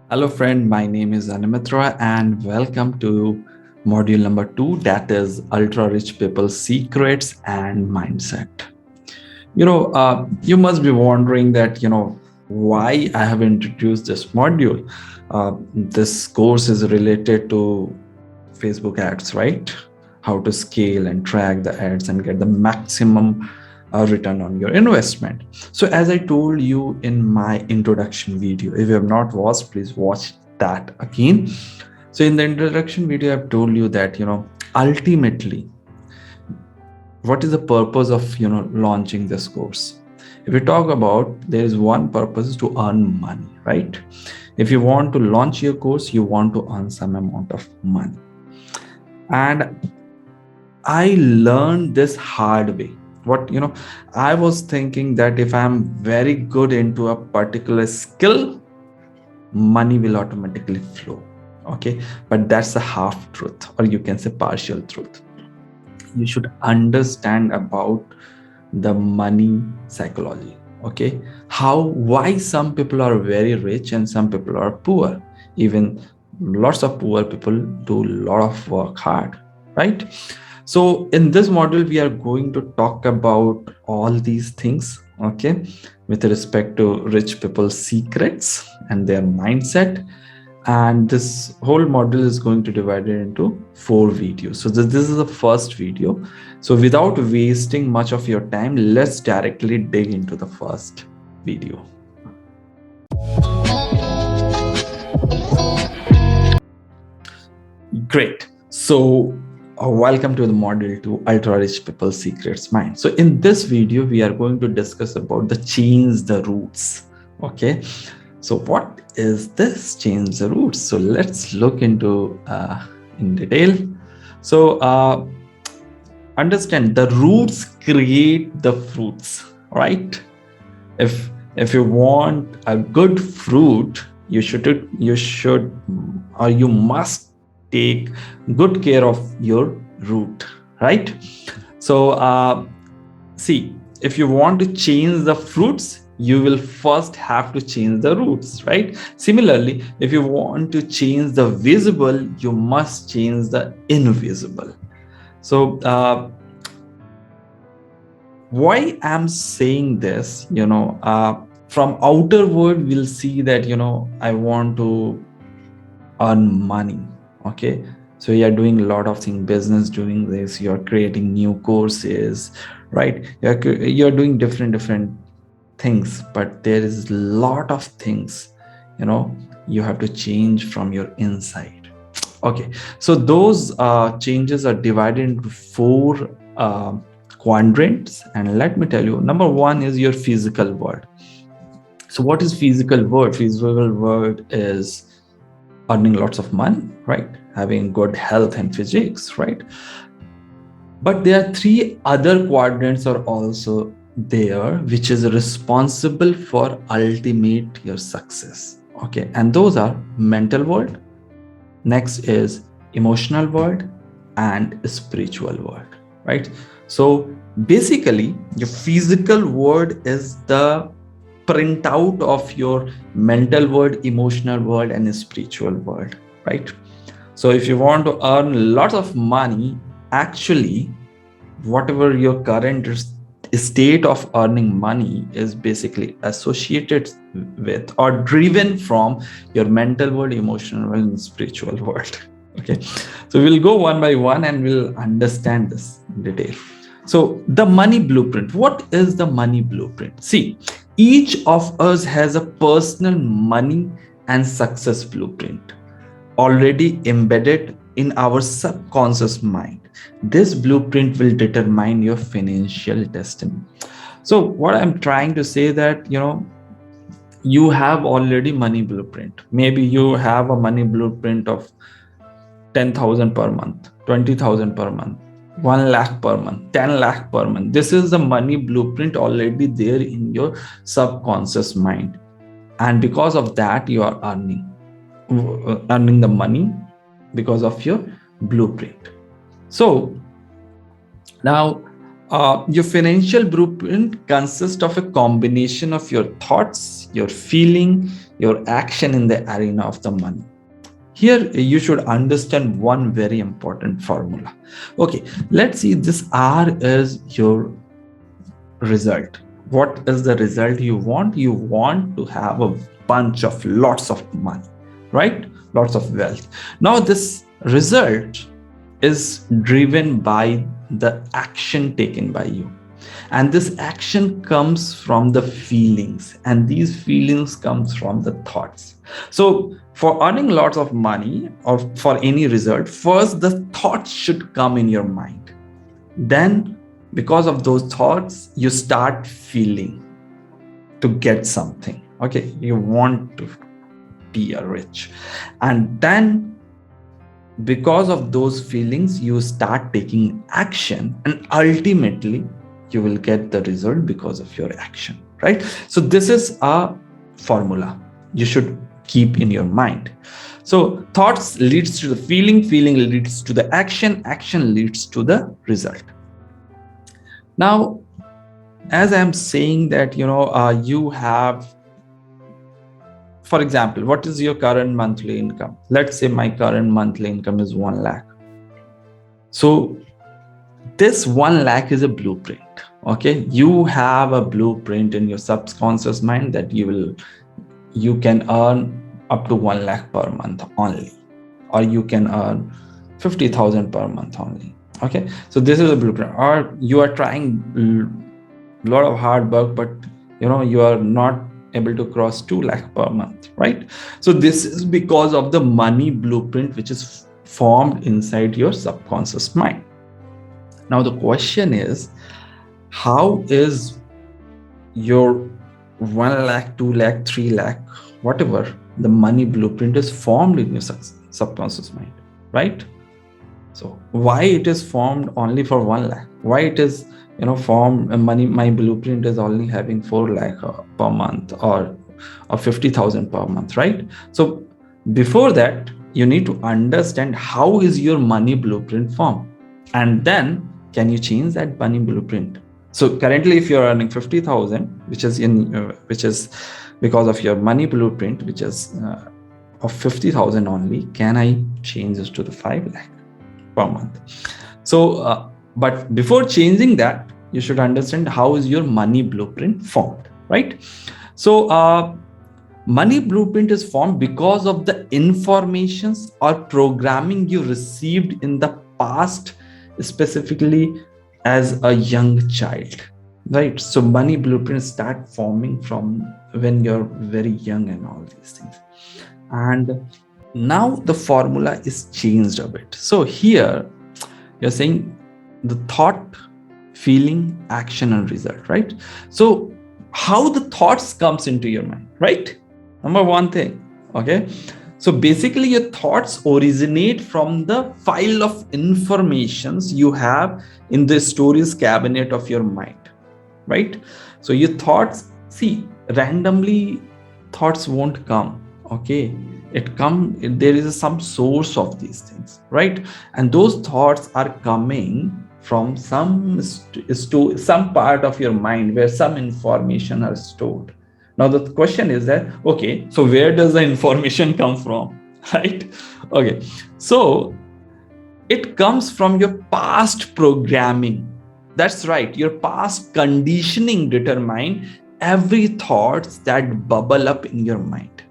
Hello, friend. My name is Animitra, and welcome to module number 2, that is Ultra Rich People's Secrets and Mindset. You must be wondering that, why I have introduced this module. This course is related to Facebook ads, right? How to scale and track the ads and get the maximum return on your investment. So, as I told you in my introduction video, if you have not watched, please watch that again. So, in the introduction video, I've told you that, ultimately, what is the purpose of launching this course? If we talk about, there is one purpose, is to earn money, right? If you want to launch your course, you want to earn some amount of money. And I learned this hard way. I was thinking that if I'm very good into a particular skill, money will automatically flow. Okay, but that's a half truth, or you can say partial truth. You should understand about the money psychology. Okay, why some people are very rich and some people are poor. Even lots of poor people do a lot of work hard, right? So in this module, we are going to talk about all these things, okay, with respect to rich people's secrets and their mindset. And this whole module is going to divide it into 4 videos. So this is the first video. So without wasting much of your time, let's directly dig into the first video. Great. So welcome to the module 2, Ultra Rich People's Secrets Mind. So in this video, we are going to discuss about the change the roots. Okay. So what is this change the roots? So let's look into in detail. So understand the roots create the fruits, right? If you want a good fruit, you must take good care of your root, right? So see, if you want to change the fruits, you will first have to change the roots, right? Similarly, if you want to change the visible, you must change the invisible. So why I'm saying this, from outer world, we'll see that, I want to earn money. Okay, so you're doing a lot of things, business, doing this, you're creating new courses, right? You're doing different things, but there is a lot of things you have to change from your inside. Okay, so those changes are divided into 4 quadrants, and let me tell you, number 1 is your physical world. So what is physical world? Physical world is earning lots of money, right? Having good health and physics, right? But there are 3 other quadrants are also there, which is responsible for ultimate your success. Okay, and those are mental world, next is emotional world, and spiritual world, right? So basically, your physical world is the printout of your mental world, emotional world, and spiritual world, right? So if you want to earn lots of money, actually, whatever your current state of earning money is basically associated with or driven from your mental world, emotional world, and spiritual world. Okay, so we'll go one by one and we'll understand this in detail. So the money blueprint. What is the money blueprint? See, each of us has a personal money and success blueprint already embedded in our subconscious mind. This blueprint will determine your financial destiny. So what I'm trying to say that, you have already money blueprint. Maybe you have a money blueprint of 10,000 per month, 20,000 per month, 1 lakh per month, 10 lakh per month. This is the money blueprint already there in your subconscious mind. And because of that, you are earning the money because of your blueprint. So now your financial blueprint consists of a combination of your thoughts, your feeling, your action in the arena of the money. Here you should understand one very important formula. Okay, let's see, this R is your result. What is the result you want? You want to have a bunch of lots of money, right? Lots of wealth. Now this result is driven by the action taken by you, and this action comes from the feelings, and these feelings comes from the thoughts. So for earning lots of money or for any result, first the thoughts should come in your mind. Then because of those thoughts you start feeling to get something. Okay, you want to be a rich, and then because of those feelings you start taking action, and ultimately you will get the result because of your action, right? So this is a formula you should keep in your mind. So thoughts leads to the feeling, feeling leads to the action, action leads to the result. Now, as I'm saying that, you have, for example, what is your current monthly income? Let's say my current monthly income is 1 lakh. So this 1 lakh is a blueprint. Okay, you have a blueprint in your subconscious mind that you can earn up to 1 lakh per month only, or you can earn 50,000 per month only. Okay, so this is a blueprint. Or you are trying a lot of hard work, but you are not able to cross 2 lakh per month, right? So this is because of the money blueprint which is formed inside your subconscious mind. Now the question is, how is your 1 lakh, 2 lakh, 3 lakh, whatever the money blueprint is formed in your subconscious mind, right? So why it is formed only for 1 lakh? Why it is formed my blueprint is only having 4 lakh per month, or 50,000 per month, right? So before that you need to understand how is your money blueprint formed, and then can you change that money blueprint? So currently if you're earning 50,000, which is because of your money blueprint, which is of 50,000 only, can I change this to the 5 lakh per month? So but before changing that, you should understand how is your money blueprint formed, right? So money blueprint is formed because of the informations or programming you received in the past, specifically as a young child, right? So money blueprints start forming from when you're very young and all these things. And now the formula is changed a bit. So here you're saying the thought, feeling, action, and result, right? So how the thoughts comes into your mind, right? Number one thing, okay? So basically your thoughts originate from the file of informations you have in the stories cabinet of your mind, right? So your thoughts, see, randomly thoughts won't come, okay? There is some source of these things, right? And those thoughts are coming from some part of your mind where some information are stored. Now the question is that, okay, so where does the information come from, right? Okay, so it comes from your past programming. That's right, your past conditioning determine every thoughts that bubble up in your mind.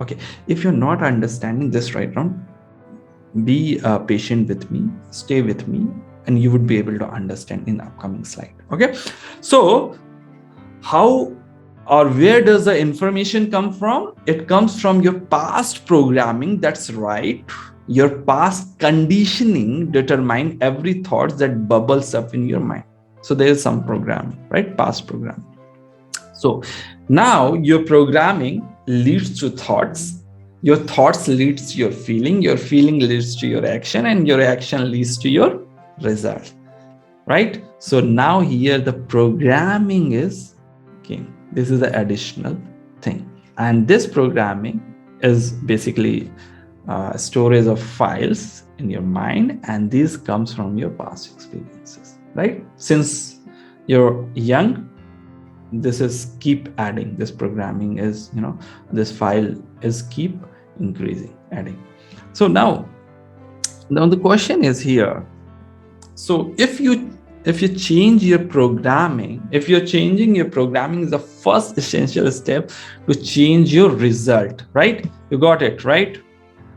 Okay, if you're not understanding this right now, be patient with me, stay with me, and you would be able to understand in the upcoming slide. Okay, so how or where does the information come from? It comes from your past programming. That's right, your past conditioning determine every thought that bubbles up in your mind. So there is some programming, right? Past programming. So now your programming leads to thoughts, your thoughts leads to your feeling leads to your action, and your action leads to your result, right? So now here the programming is king. This is the additional thing, and this programming is basically storage of files in your mind, and this comes from your past experiences, right? Since you're young, this is keep adding. This programming is, this file is keep increasing, adding. So now the question is here. So if you change your programming, if you're changing your programming, is the first essential step to change your result, right? You got it, right?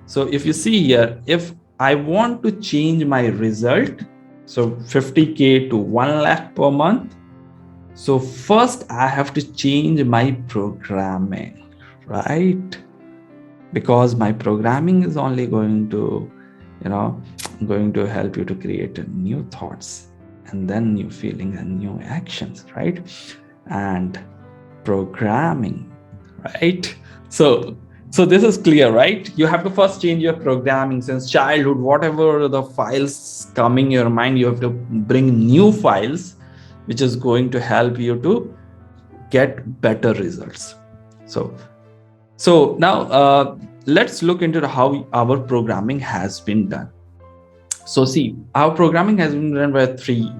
So if you see here, if I want to change my result, so 50K to 1 lakh per month, so first I have to change my programming, right? Because my programming is only going to help you to create new thoughts, and then new feelings and new actions, right? And programming, right? So this is clear, right? You have to first change your programming since childhood. Whatever the files coming in your mind, you have to bring new files, which is going to help you to get better results. So now let's look into how our programming has been done. So see, our programming has been done by three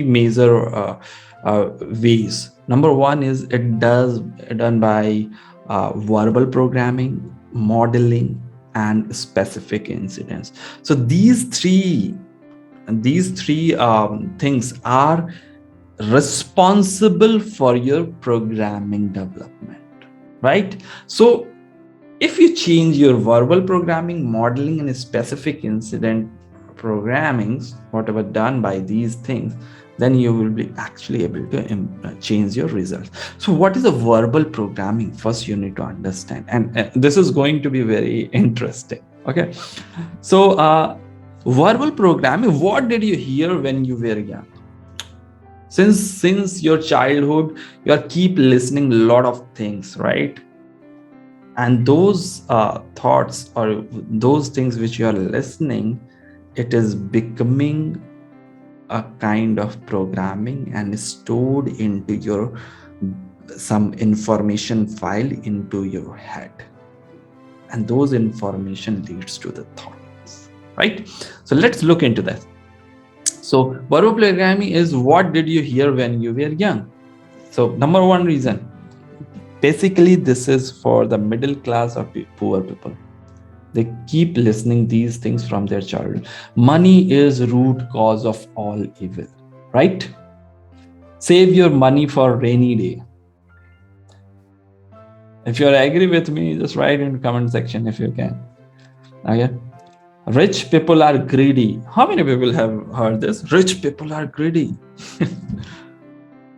major ways. Number one is done by verbal programming, modeling, and specific incidents. So these three things are responsible for your programming development, right? So if you change your verbal programming, modeling, and specific incident programmings, whatever done by these things, then you will be actually able to change your results. So what is a verbal programming? First you need to understand, and this is going to be very interesting. Okay, so verbal programming, what did you hear when you were young? Since your childhood, you are keep listening a lot of things, right? And those thoughts or those things which you are listening, it is becoming a kind of programming and stored into your some information file into your head, and those information leads to the thoughts, right? So let's look into that. So verbal programming is what did you hear when you were young? So number one reason, basically this is for the middle class or poor people. They keep listening these things from their childhood. Money is root cause of all evil, right? Save your money for rainy day. If you agree with me, just write in the comment section if you can. Okay. Rich people are greedy. How many people have heard this? Rich people are greedy.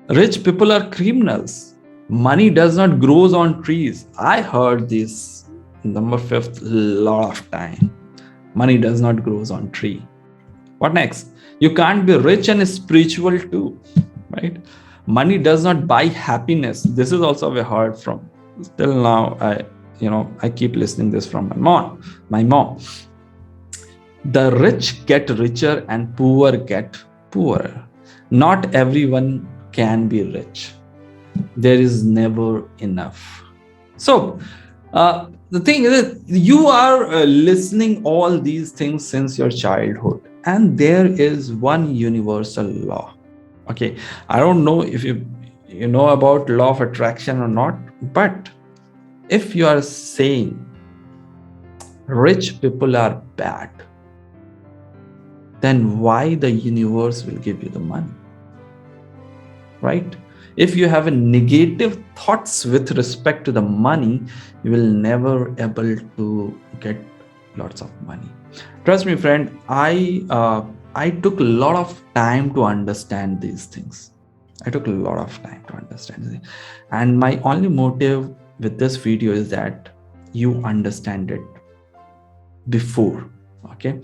Rich people are criminals. Money does not grow on trees. I heard this number 5th lot of time. Money does not grow on tree. What next? You can't be rich and spiritual too, right? Money does not buy happiness. This is also we heard from. Still now, I keep listening this from my mom. The rich get richer and poor get poorer. Not everyone can be rich. There is never enough. So the thing is, you are listening all these things since your childhood, and there is one universal law. Okay, I don't know if you know about law of attraction or not, but if you are saying rich people are bad, then why the universe will give you the money, right? If you have a negative thoughts with respect to the money, you will never able to get lots of money. Trust me, friend, I took a lot of time to understand these things. And my only motive with this video is that you understand it before. Okay,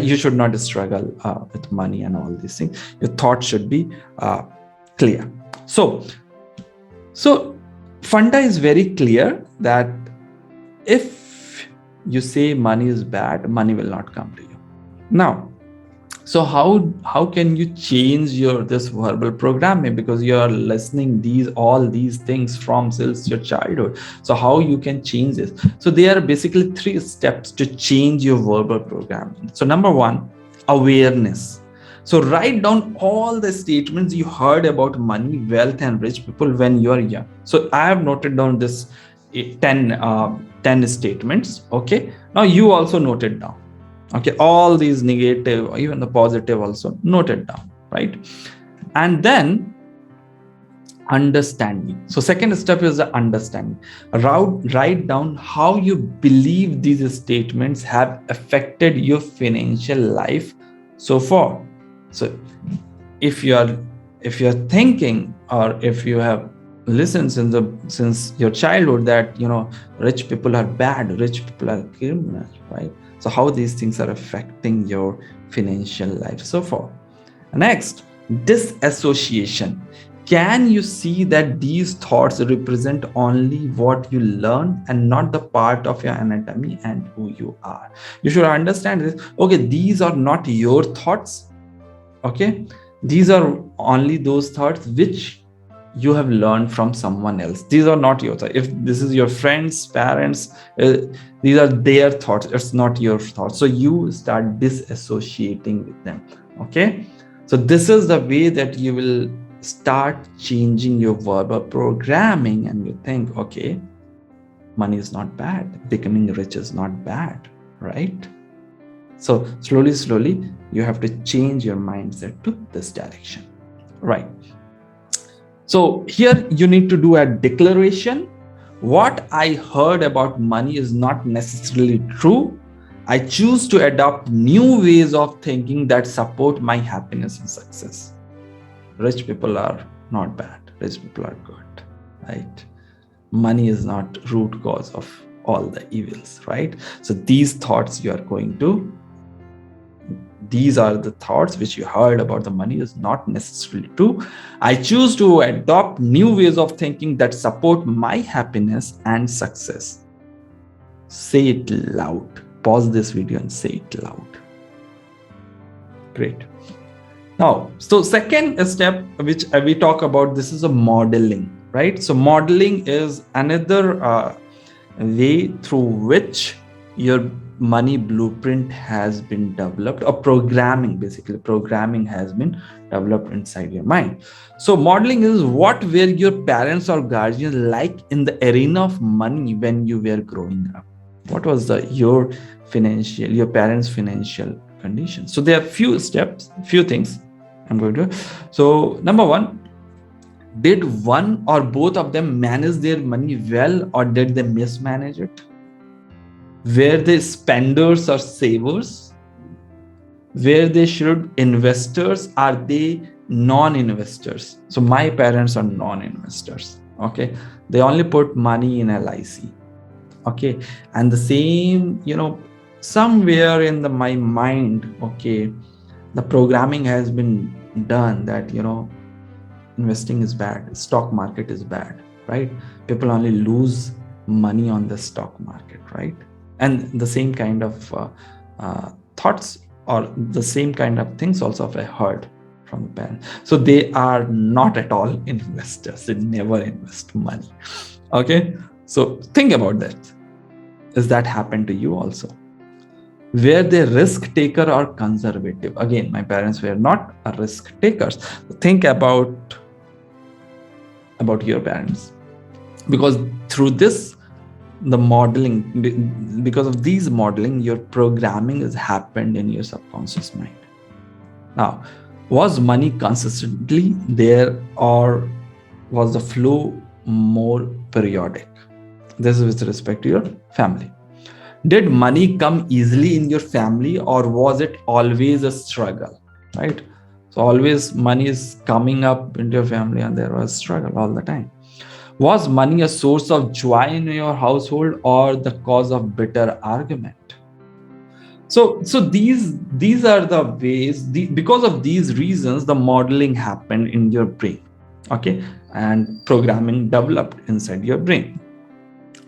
you should not struggle with money and all these things. Your thoughts should be clear. So funda is very clear that if you say money is bad, money will not come to you. Now, so how can you change this verbal programming, because you are listening all these things from since your childhood? So how you can change this? So there are basically 3 steps to change your verbal programming. So number one, awareness. So write down all the statements you heard about money, wealth, and rich people when you are young. So I have noted down this 10 statements. Okay. Now you also note it down. Okay. All these negative, even the positive also note it down. Right. And then understanding. So second step is the understanding. Write down how you believe these statements have affected your financial life so far. So if you are thinking, or if you have listened since your childhood that rich people are bad, rich people are criminals, right? So how these things are affecting your financial life so far. Next, disassociation. Can you see that these thoughts represent only what you learn and not the part of your anatomy and who you are? You should understand this. Okay, these are not your thoughts. Okay, these are only those thoughts which you have learned from someone else. These are not your thoughts. If this is your friends, parents, these are their thoughts. It's not your thoughts. So you start disassociating with them. Okay, so this is the way that you will start changing your verbal programming, and you think, okay, money is not bad, becoming rich is not bad, right? So slowly you have to change your mindset to this direction, right? So here you need to do a declaration. What I heard about money is not necessarily true. I choose to adopt new ways of thinking that support my happiness and success. Rich people are not bad. Rich people are good, right? Money is not root cause of all the evils, right? So these are the thoughts which you heard about the money is not necessarily true. I choose to adopt new ways of thinking that support my happiness and success. Say it loud. Pause this video and say it loud. Great. Now, so second step which we talk about, this is a modeling, right? So modeling is another way through which your money blueprint has been developed, or programming has been developed inside your mind. So modeling is what were your parents or guardians like in the arena of money when you were growing up? What was your parents' financial condition? So there are few things I'm going to. So number one, did one or both of them manage their money well, or did they mismanage it? Were they spenders or savers? Were they shrewd investors? Are they non-investors? So my parents are non-investors. Okay, they only put money in LIC. Okay, and the same, somewhere in my mind, okay, the programming has been done that investing is bad, stock market is bad, right? People only lose money on the stock market, right? And the same kind of thoughts or the same kind of things also I heard from the parents. So they are not at all investors. They never invest money. Okay, so think about that. Does that happen to you also? Were they risk taker or conservative? Again, my parents were not risk takers. Think about your parents, because through this, the modeling, because of these modeling, your programming has happened in your subconscious mind. Now, was money consistently there, or was the flow more periodic? This is with respect to your family. Did money come easily in your family, or was it always a struggle, right? So always money is coming up into your family and there was struggle all the time. Was money a source of joy in your household or the cause of bitter argument? So these are the ways, because of these reasons, the modeling happened in your brain, okay, and programming developed inside your brain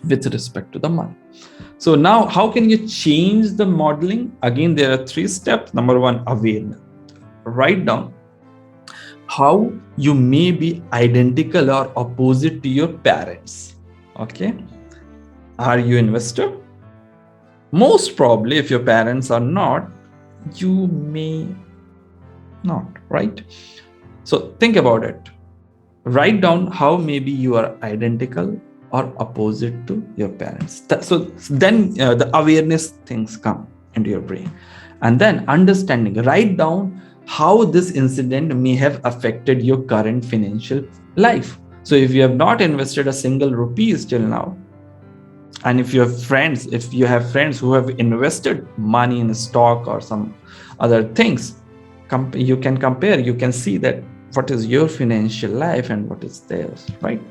with respect to the money. So now, how can you change the modeling? Again, there are 3 steps. Number 1, awareness. Write down how you may be identical or opposite to your parents. Okay, are you investor? Most probably, if your parents are not, you may Not, right? So think about it. Write down how maybe you are identical or opposite to your parents. So then the awareness things come into your brain. And then understanding, write down how this incident may have affected your current financial life. So if you have not invested a single rupee till now, and if you have friends who have invested money in stock or some other things, you can compare, you can see that what is your financial life and what is theirs, right?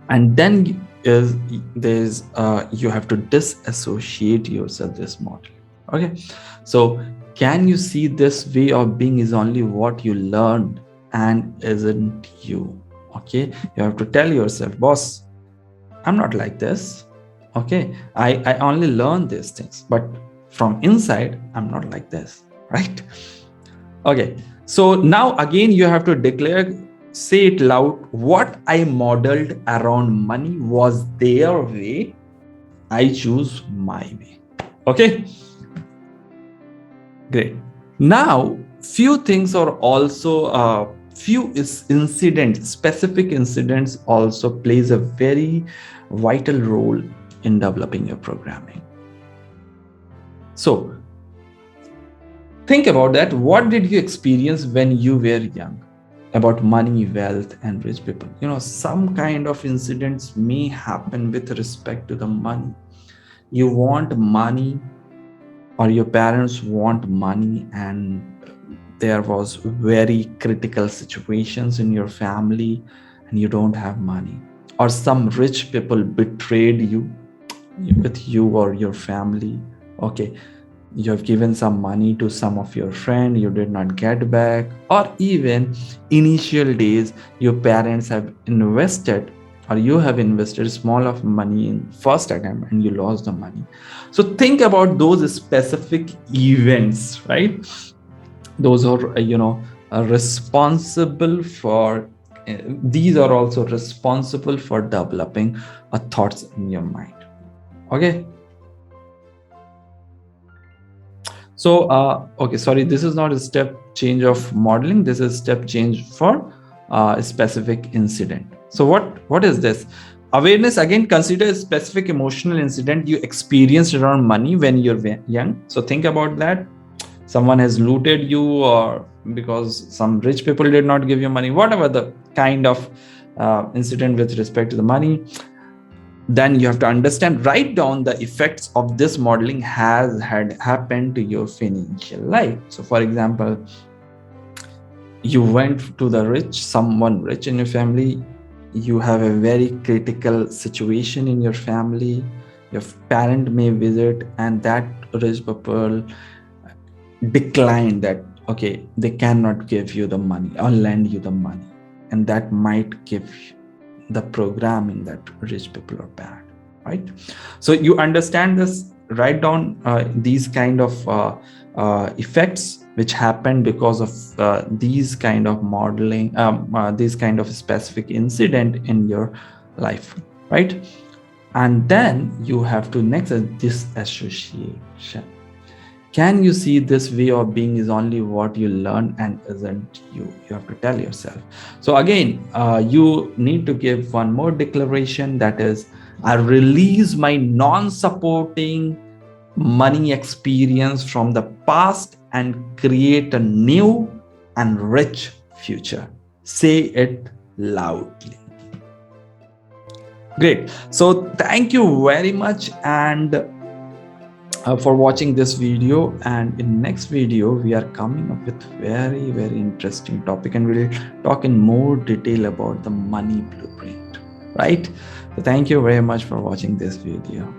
And then you have to disassociate yourself this model. Okay, so can you see this way of being is only what you learned and isn't you? Okay, you have to tell yourself, boss, I'm not like this. Okay, I only learn these things, but from inside I'm not like this, right? Okay, so now again you have to declare, say it loud, what I modeled around money was their way, I choose my way. Okay, great. Now few things are also specific incidents also plays a very vital role in developing your programming. So think about that. What did you experience when you were young about money, wealth, and rich people? Some kind of incidents may happen with respect to the money. You want money, or your parents want money, and there was very critical situations in your family and you don't have money, or some rich people betrayed you with you or your family. Okay, you have given some money to some of your friend, you did not get back, or even initial days your parents have invested or you have invested small of money in first attempt and you lost the money. So think about those specific events, right? Those are responsible for these are also responsible for developing thoughts in your mind. Okay, so okay, sorry, this is not a step change of modeling, this is step change for a specific incident. So what is this? Awareness, again, consider a specific emotional incident you experienced around money when you're young. So think about that. Someone has looted you, or because some rich people did not give you money, whatever the kind of incident with respect to the money. Then you have to understand, write down the effects of this modeling had happened to your financial life. So for example, you went to someone rich in your family, you have a very critical situation in your family, your parent may visit, and that rich people decline that, okay, they cannot give you the money or lend you the money, and that might give the programming that rich people are bad, right? So you understand this, write down these kind of effects which happen because of these kind of modeling, these kind of specific incident in your life, right? And then you have to next disassociation. Can you see this way of being is only what you learn and isn't you? You have to tell yourself. So again, you need to give one more declaration, that is, I release my non-supporting money experience from the past and create a new and rich future. Say it loudly. Great. So thank you very much, and for watching this video. And in next video we are coming up with very interesting topic, and we'll talk in more detail about the money blueprint, right? So thank you very much for watching this video.